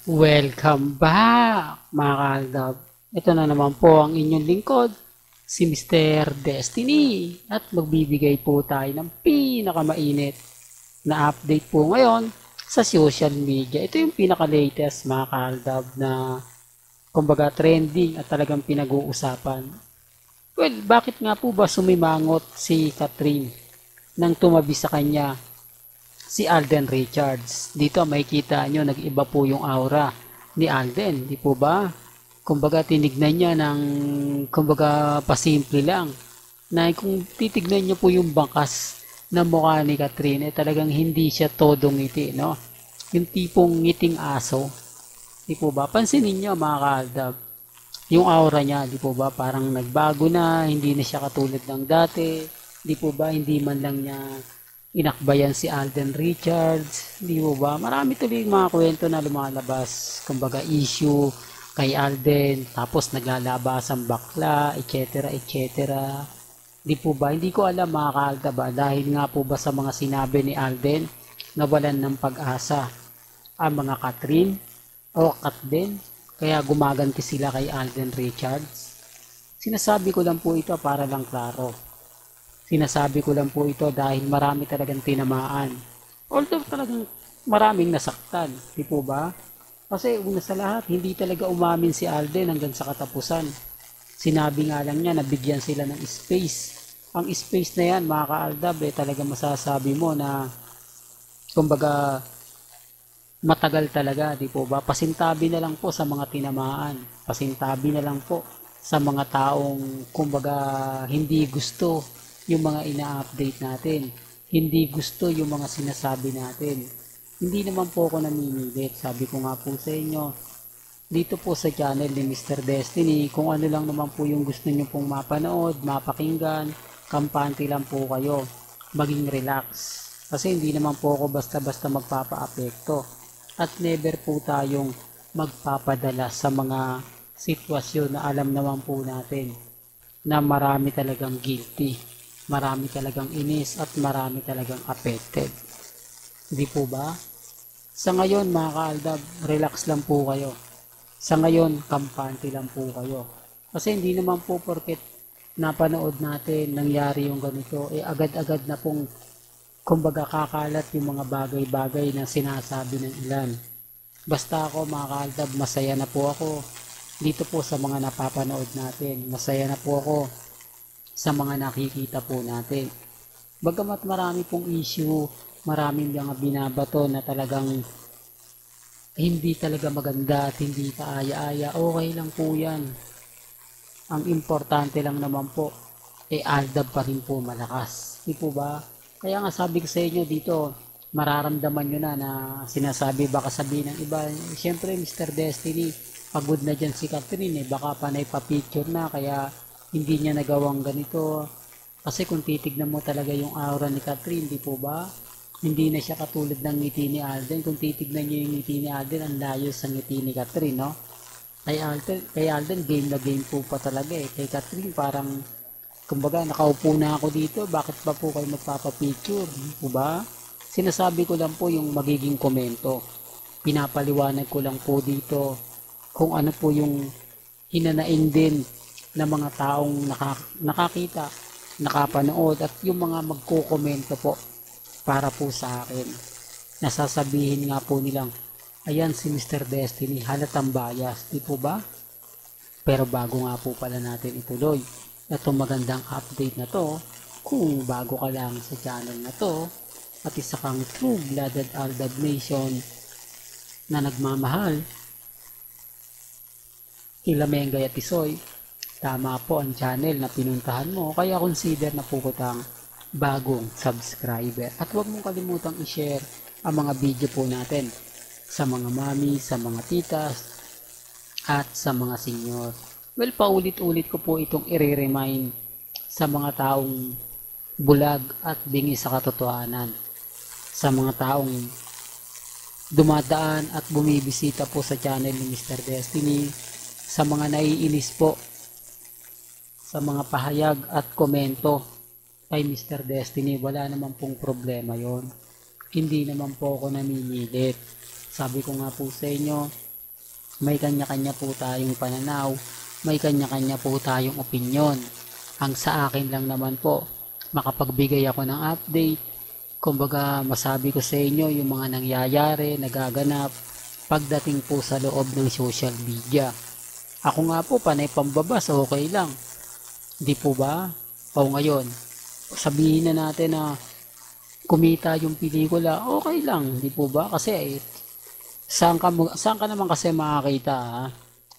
Welcome back, mga kaaldab. Ito na naman po ang inyong lingkod, si Mr. Destiny. At magbibigay po tayo ng pinakamainit na update po ngayon sa social media. Ito yung pinaka-latest, mga kaaldab, na kumbaga trending at talagang pinag-uusapan. Well, bakit nga po ba sumimangot si Catherine nang tumabi sa kanya si Alden Richards? Dito makikita nyo, nag-iba po yung aura ni Alden, di po ba? Kumbaga tinignan niya ng kumbaga pasimple lang. Na kung titignan niyo po yung bangkas na mukha ni Catherine, talagang hindi siya todo ngiti, no? Yung tipong ngiting aso, di po ba? Pansinin niyo mga kaaldab, yung aura niya, di po ba? Parang nagbago na, hindi na siya katulad ng dati, di po ba? Hindi man lang niya inakbayan si Alden Richards, di po ba? Marami tuloy mga kwento na lumalabas, kumbaga issue kay Alden, tapos naglalabas ang bakla, etc. etc. Di po ba? Hindi ko alam mga kaalda ba, dahil nga po ba sa mga sinabi ni Alden, nawalan ng pag-asa ang mga Catherine o Katden, kaya gumaganti sila kay Alden Richards. Sinasabi ko lang po ito para lang klaro. Sinasabi ko lang po ito dahil marami talagang tinamaan. Although talagang maraming nasaktan, di po ba? Kasi una sa lahat, hindi talaga umamin si Alden hanggang sa katapusan. Sinabi nga lang niya na bigyan sila ng space. Ang space na yan, mga kaaldab, talaga masasabi mo na kumbaga matagal talaga, di po ba? Pasintabi na lang po sa mga tinamaan. Pasintabi na lang po sa mga taong kumbaga hindi gusto yung mga ina-update natin. Hindi gusto yung mga sinasabi natin. Hindi naman po ako namimilit. Sabi ko nga po sa inyo, dito po sa channel ni Mr. Destiny, kung ano lang naman po yung gusto nyo pong mapanood, mapakinggan, kampante lang po kayo. Maging relax. Kasi hindi naman po ako basta-basta magpapa-apekto. At never po tayong magpapadala sa mga sitwasyon na alam naman po natin na marami talagang guilty, marami talagang inis at marami talagang affected. Hindi po ba? Sa ngayon mga kaaldab, relax lang po kayo. Sa ngayon, kampante lang po kayo. Kasi hindi naman po porket napanood natin, nangyari yung ganito, agad-agad na pong kumbaga kakalat yung mga bagay-bagay na sinasabi ng ilan. Basta ako mga kaaldab, masaya na po ako dito po sa mga napapanood natin. Masaya na po ako sa mga nakikita po natin. Bagamat marami pong issue, maraming mga binabato na talagang hindi talaga maganda at hindi kaaya-aya, okay lang po yan. Ang importante lang naman po, aldab pa rin po malakas. Di po ba? Kaya nga sabi ko sa inyo dito, mararamdaman nyo na sinasabi, baka sabihin ng iba, siyempre Mr. Destiny, pagod na dyan si Catherine, baka panay pa picture na, kaya hindi niya nagawang ganito. Kasi kung titignan mo talaga yung aura ni Catherine, di po ba? Hindi na siya katulad ng ngiti ni Alden. Kung titignan niyo yung ngiti ni Alden, ang layo sa ngiti ni Catherine, no? Kay Alden, game na game po pa talaga eh. Kay Catherine, parang, kumbaga, nakaupo na ako dito, bakit pa po kayo magpapapicture? Po ba? Sinasabi ko lang po yung magiging komento. Pinapaliwanag ko lang po dito kung ano po yung hinanaing din ng mga taong nakakita, nakapanood, at yung mga magko-komento po para po sa akin. Nasasabihin nga po nilang, ayan si Mr. Destiny, halatang bias, di po ba? Pero bago nga po pala natin ituloy itong magandang update na to, kung bago ka lang sa channel na to, at isa kang true-blooded Aldab Nation na nagmamahal, kila Mengay at Isoy, tama po ang channel na pinuntahan mo, kaya consider na po kitang bagong subscriber. At huwag mong kalimutang i-share ang mga video po natin sa mga mami, sa mga titas, at sa mga senior. Well, paulit-ulit ko po itong i-remind sa mga taong bulag at bingi sa katotohanan. Sa mga taong dumadaan at bumibisita po sa channel ni Mr. Destiny, sa mga naiinis po sa mga pahayag at komento kay Mr. Destiny, wala naman pong problema yon. Hindi naman po ako namimilit. Sabi ko nga po sa inyo, May kanya-kanya po tayong pananaw, may kanya-kanya po tayong opinyon. Ang sa akin lang naman po, makapagbigay ako ng update, kumbaga masabi ko sa inyo yung mga nangyayari, nagaganap, pagdating po sa loob ng social media. Ako nga po, panay pambabas, okay lang. Di po ba? O ngayon, sabihin na natin na kumita yung pelikula, okay lang, di po ba? Kasi saan ka naman kasi makakita, ha?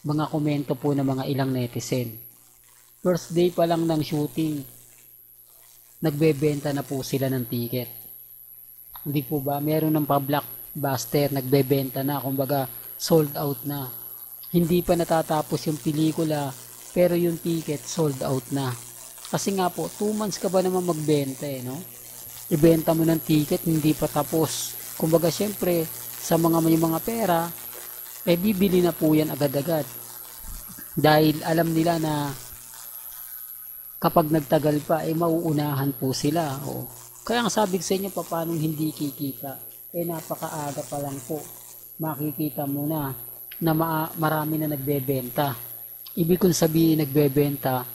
Mga komento po ng mga ilang netizen. First day pa lang ng shooting, nagbebenta na po sila ng ticket. Hindi po ba? Meron ng pa-blockbuster, nagbebenta na, kumbaga sold out na. Hindi pa natatapos yung pelikula, pero yung ticket sold out na. Kasi nga po, 2 months ka ba naman magbenta no? Ibenta mo ng ticket, hindi pa tapos. Kumbaga syempre, sa may mga pera, bibili na po yan agad-agad. Dahil alam nila na kapag nagtagal pa, mauunahan po sila. Kaya ang sabi ko sa inyo, paano hindi kikita? Napakaaga pa lang po. Makikita mo na marami na nagbebenta. Ibig kong sabihin nagbebenta,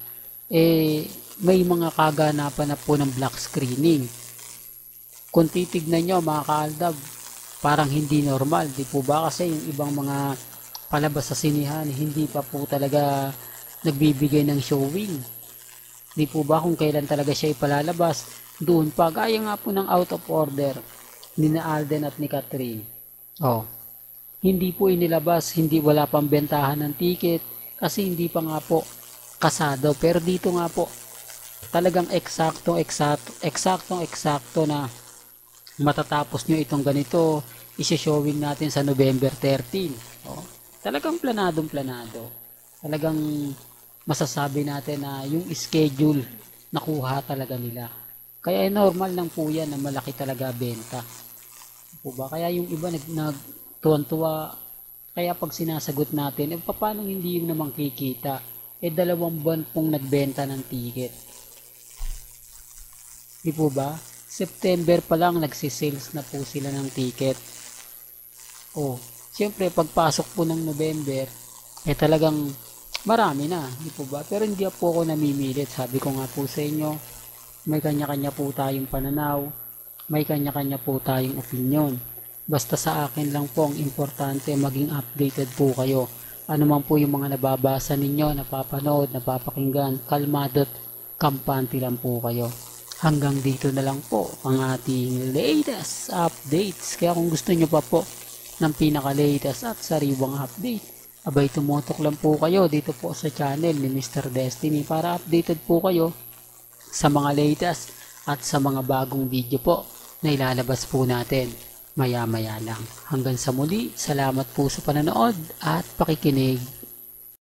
may mga kaganapan na po ng black screening. Kung titignan nyo mga kaaldab, parang hindi normal, di po ba? Kasi yung ibang mga palabas sa sinihan, hindi pa po talaga nagbibigay ng showing. Di po ba kung kailan talaga siya ipalalabas? Doon pa, gaya nga po ng Out of Order ni na Alden at ni Catherine. Hindi po inilabas, wala pang bentahan ng ticket kasi hindi pa nga po kasado. Pero dito nga po, talagang eksakto na matatapos nyo itong ganito, isi-showing natin sa November 13. Talagang planado. Talagang masasabi natin na yung schedule nakuha talaga nila. Kaya normal lang po yan na malaki talaga benta. Po ba? Kaya yung iba nagtuwan-tuwa. Kaya pag sinasagot natin, paano hindi yung namang kikita? 2 buwan pong nagbenta ng ticket. Di po ba? September pa lang nagsisales na po sila ng ticket. Siyempre pagpasok po ng November, talagang marami na, di po ba? Pero hindi po ako namimilit. Sabi ko nga po sa inyo, may kanya-kanya po tayong pananaw, may kanya-kanya po tayong opinion. Basta sa akin lang po ang importante maging updated po kayo. Ano man po yung mga nababasa ninyo, napapanood, napapakinggan, kalmado at kampante lang po kayo. Hanggang dito na lang po ang ating latest updates. Kaya kung gusto nyo pa po ng pinaka-latest at sariwang update, abay tumutok lang po kayo dito po sa channel ni Mr. Destiny para updated po kayo sa mga latest at sa mga bagong video po na ilalabas po natin maya-maya lang. Hanggang sa muli, salamat po sa panonood at pakikinig.